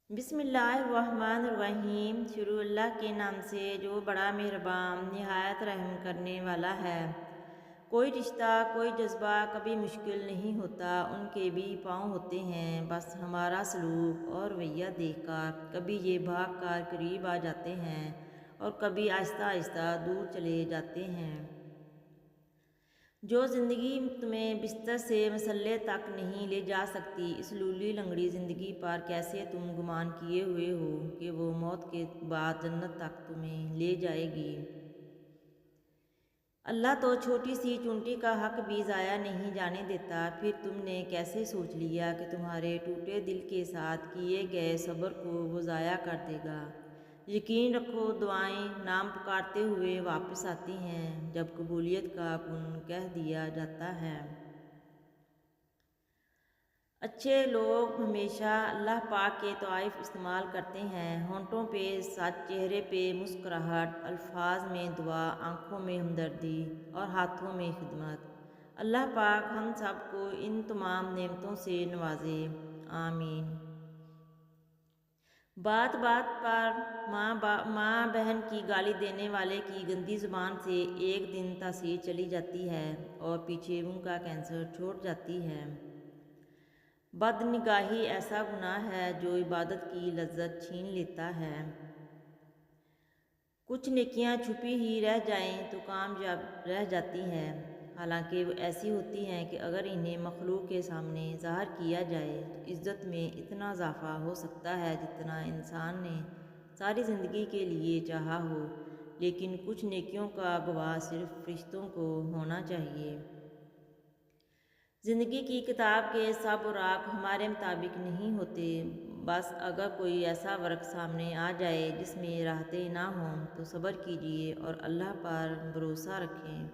بسم اللہ الرحمن الرحیم۔ شروع اللہ کے نام سے جو بڑا مہربان نہایت رحم کرنے والا ہے۔ کوئی رشتہ کوئی جذبہ کبھی مشکل نہیں ہوتا، ان کے بھی پاؤں ہوتے ہیں، بس ہمارا سلوک اور رویہ دیکھ کر کبھی یہ بھاگ کر قریب آ جاتے ہیں اور کبھی آہستہ آہستہ دور چلے جاتے ہیں۔ جو زندگی تمہیں بستر سے مسلح تک نہیں لے جا سکتی، اس لولی لنگڑی زندگی پر کیسے تم گمان کیے ہوئے ہو کہ وہ موت کے بعد جنت تک تمہیں لے جائے گی۔ اللہ تو چھوٹی سی چونٹی کا حق بھی ضائع نہیں جانے دیتا، پھر تم نے کیسے سوچ لیا کہ تمہارے ٹوٹے دل کے ساتھ کیے گئے صبر کو وہ ضائع کر دے گا۔ یقین رکھو، دعائیں نام پکارتے ہوئے واپس آتی ہیں جب قبولیت کا کن کہہ دیا جاتا ہے۔ اچھے لوگ ہمیشہ اللہ پاک کے طوائف استعمال کرتے ہیں، ہونٹوں پہ سچ، چہرے پہ مسکراہٹ، الفاظ میں دعا، آنکھوں میں ہمدردی اور ہاتھوں میں خدمت۔ اللہ پاک ہم سب کو ان تمام نعمتوں سے نوازے، آمین۔ بات بات پر ماں بہن کی گالی دینے والے کی گندی زبان سے ایک دن تاثیر چلی جاتی ہے اور پیچھے منہ کا کینسر چھوڑ جاتی ہے۔ بد نگاہی ایسا گناہ ہے جو عبادت کی لذت چھین لیتا ہے۔ کچھ نیکیاں چھپی ہی رہ جائیں تو کامیاب رہ جاتی ہیں، حالانکہ وہ ایسی ہوتی ہیں کہ اگر انہیں مخلوق کے سامنے ظاہر کیا جائے تو عزت میں اتنا اضافہ ہو سکتا ہے جتنا انسان نے ساری زندگی کے لیے چاہا ہو، لیکن کچھ نیکیوں کا گواہ صرف فرشتوں کو ہونا چاہیے۔ زندگی کی کتاب کے سب اوراق ہمارے مطابق نہیں ہوتے، بس اگر کوئی ایسا ورق سامنے آ جائے جس میں راحتیں نہ ہوں تو صبر کیجیے اور اللہ پر بھروسہ رکھیں۔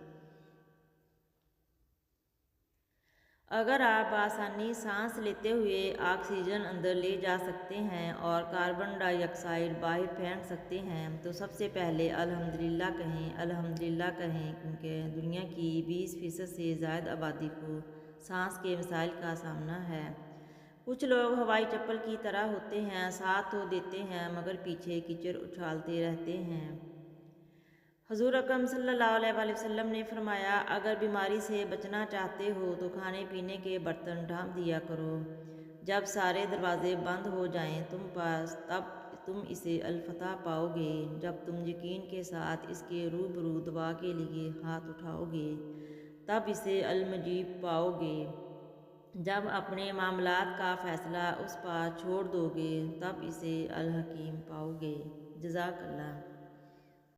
اگر آپ بآسانی سانس لیتے ہوئے آکسیجن اندر لے جا سکتے ہیں اور کاربن ڈائی آکسائیڈ باہر پھینک سکتے ہیں تو سب سے پہلے الحمدللہ کہیں، الحمدللہ کہیں، کیونکہ دنیا کی 20% سے زائد آبادی کو سانس کے مسائل کا سامنا ہے۔ کچھ لوگ ہوائی چپل کی طرح ہوتے ہیں، ساتھ تو دیتے ہیں مگر پیچھے کیچڑ اچھالتے رہتے ہیں۔ حضور اکرم صلی اللہ علیہ وسلم نے فرمایا، اگر بیماری سے بچنا چاہتے ہو تو کھانے پینے کے برتن ڈھانپ دیا کرو، جب سارے دروازے بند ہو جائیں تب تم اسے الفتح پاؤ گے، جب تم یقین کے ساتھ اس کے روبرو دعا کے لیے ہاتھ اٹھاؤ گے تب اسے المجیب پاؤ گے، جب اپنے معاملات کا فیصلہ اس پر چھوڑ دو گے تب اسے الحکیم پاؤ گے۔ جزاک اللہ۔